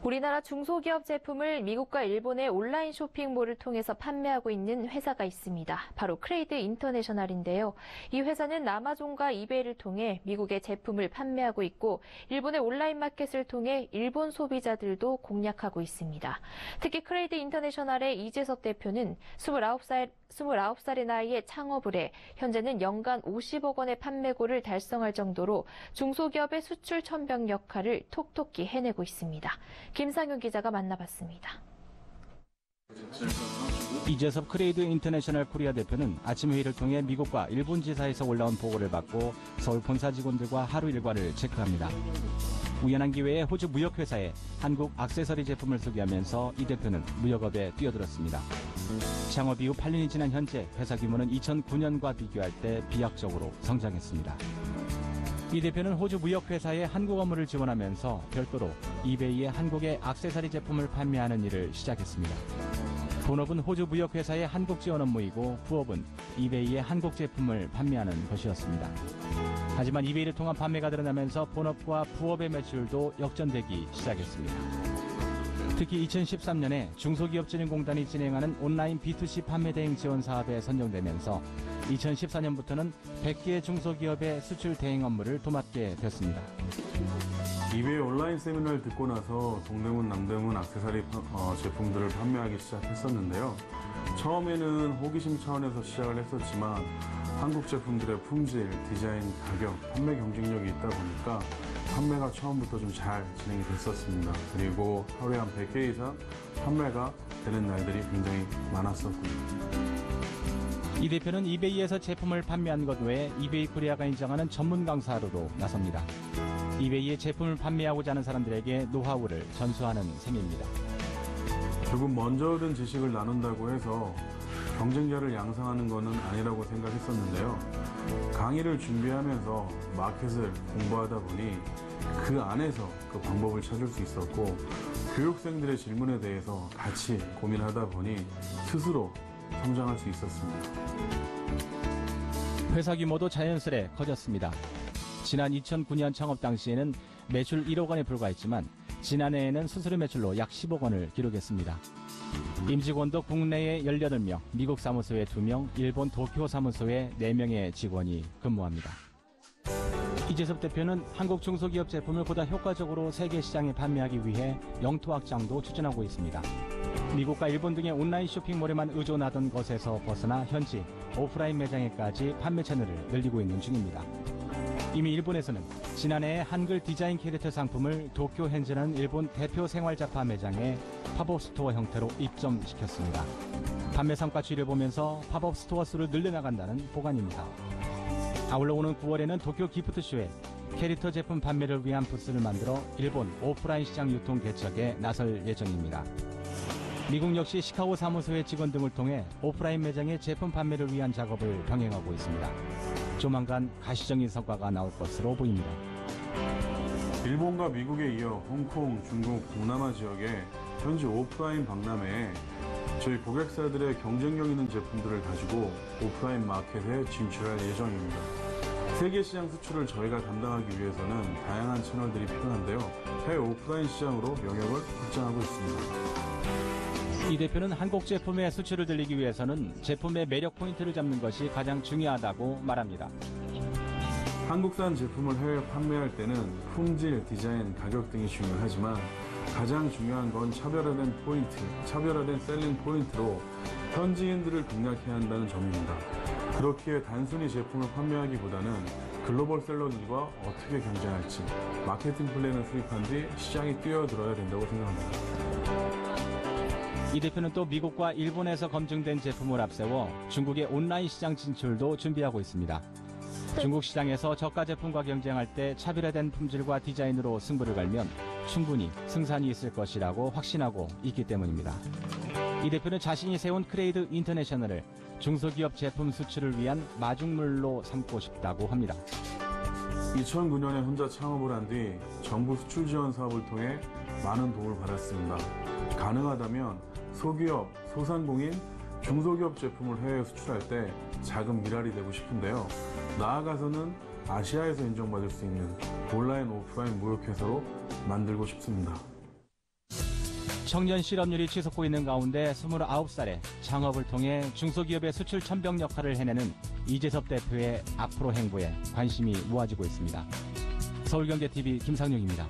우리나라 중소기업 제품을 미국과 일본의 온라인 쇼핑몰을 통해서 판매하고 있는 회사가 있습니다. 바로 크레이드 인터내셔널인데요. 이 회사는 아마존과 이베이를 통해 미국의 제품을 판매하고 있고 일본의 온라인 마켓을 통해 일본 소비자들도 공략하고 있습니다. 특히 크레이드 인터내셔널의 이재섭 대표는 29살의 나이에 창업을 해 현재는 연간 50억 원의 판매고를 달성할 정도로 중소기업의 수출 천병 역할을 톡톡히 해내고 있습니다. 김상윤 기자가 만나봤습니다. 이재섭 크레이드 인터내셔널 코리아 대표는 아침 회의를 통해 미국과 일본 지사에서 올라온 보고를 받고 서울 본사 직원들과 하루 일과를 체크합니다. 우연한 기회에 호주 무역회사에 한국 액세서리 제품을 소개하면서 이 대표는 무역업에 뛰어들었습니다. 창업 이후 8년이 지난 현재 회사 규모는 2009년과 비교할 때 비약적으로 성장했습니다. 이 대표는 호주 무역회사의 한국 업무를 지원하면서 별도로 이베이에 한국의 액세서리 제품을 판매하는 일을 시작했습니다. 본업은 호주 무역회사의 한국 지원 업무이고 부업은 이베이에 한국 제품을 판매하는 것이었습니다. 하지만 이베이를 통한 판매가 늘어나면서 본업과 부업의 매출도 역전되기 시작했습니다. 특히 2013년에 중소기업진흥공단이 진행하는 온라인 B2C 판매 대행 지원 사업에 선정되면서 2014년부터는 100개의 중소기업의 수출 대행 업무를 도맡게 됐습니다. 이베이 온라인 세미나를 듣고 나서 동대문, 남대문 액세서리 제품들을 판매하기 시작했었는데요. 처음에는 호기심 차원에서 시작을 했었지만 한국 제품들의 품질, 디자인, 가격, 판매 경쟁력이 있다 보니까 판매가 처음부터 좀 잘 진행이 됐었습니다. 그리고 하루에 한 100개 이상 판매가 되는 날들이 굉장히 많았었고요. 이 대표는 이베이에서 제품을 판매한 것 외에 이베이 코리아가 인정하는 전문 강사로도 나섭니다. 이베이에 제품을 판매하고자 하는 사람들에게 노하우를 전수하는 셈입니다. 결국 먼저 얻은 지식을 나눈다고 해서 경쟁자를 양성하는 것은 아니라고 생각했었는데요. 강의를 준비하면서 마켓을 공부하다 보니 그 안에서 그 방법을 찾을 수 있었고 교육생들의 질문에 대해서 같이 고민하다 보니 스스로 성장할 수 있었습니다. 회사 규모도 자연스레 커졌습니다. 지난 2009년 창업 당시에는 매출 1억 원에 불과했지만 지난해에는 수수료 매출로 약 10억 원을 기록했습니다. 임직원도 국내에 18명, 미국 사무소에 2명, 일본 도쿄 사무소에 4명의 직원이 근무합니다. 이재섭 대표는 한국 중소기업 제품을 보다 효과적으로 세계 시장에 판매하기 위해 영토 확장도 추진하고 있습니다. 미국과 일본 등의 온라인 쇼핑몰에만 의존하던 것에서 벗어나 현지 오프라인 매장에까지 판매 채널을 늘리고 있는 중입니다. 이미 일본에서는 지난해 한글 디자인 캐릭터 상품을 도쿄 헨즈라는 일본 대표 생활잡화 매장에 팝업 스토어 형태로 입점시켰습니다. 판매 성과 추이를 보면서 팝업 스토어 수를 늘려나간다는 보관입니다. 아울러 오는 9월에는 도쿄 기프트쇼에 캐릭터 제품 판매를 위한 부스를 만들어 일본 오프라인 시장 유통 개척에 나설 예정입니다. 미국 역시 시카고 사무소의 직원 등을 통해 오프라인 매장의 제품 판매를 위한 작업을 병행하고 있습니다. 조만간 가시적인 성과가 나올 것으로 보입니다. 일본과 미국에 이어 홍콩, 중국, 동남아 지역에 현지 오프라인 박람회에 저희 고객사들의 경쟁력 있는 제품들을 가지고 오프라인 마켓에 진출할 예정입니다. 세계시장 수출을 저희가 담당하기 위해서는 다양한 채널들이 필요한데요. 해외 오프라인 시장으로 영역을 확장하고 있습니다. 이 대표는 한국 제품의 수출을 늘리기 위해서는 제품의 매력 포인트를 잡는 것이 가장 중요하다고 말합니다. 한국산 제품을 해외 판매할 때는 품질, 디자인, 가격 등이 중요하지만 가장 중요한 건 차별화된 포인트, 차별화된 셀링 포인트로 현지인들을 공략해야 한다는 점입니다. 그렇기에 단순히 제품을 판매하기보다는 글로벌 셀러들과 어떻게 경쟁할지 마케팅 플랜을 수립한 뒤 시장에 뛰어들어야 된다고 생각합니다. 이 대표는 또 미국과 일본에서 검증된 제품을 앞세워 중국의 온라인 시장 진출도 준비하고 있습니다. 중국 시장에서 저가 제품과 경쟁할 때 차별화된 품질과 디자인으로 승부를 걸면 충분히 승산이 있을 것이라고 확신하고 있기 때문입니다. 이 대표는 자신이 세운 크레이드 인터내셔널을 중소기업 제품 수출을 위한 마중물로 삼고 싶다고 합니다. 2009년에 혼자 창업을 한 뒤 정부 수출 지원 사업을 통해 많은 도움을 받았습니다. 가능하다면 소기업, 소상공인, 중소기업 제품을 해외에 수출할 때 작은 미랄이 되고 싶은데요. 나아가서는 아시아에서 인정받을 수 있는 온라인, 오프라인 무역회사로 만들고 싶습니다. 청년 실업률이 치솟고 있는 가운데 29살에 창업을 통해 중소기업의 수출 천병 역할을 해내는 이재섭 대표의 앞으로 행보에 관심이 모아지고 있습니다. 서울경제TV 김상용입니다.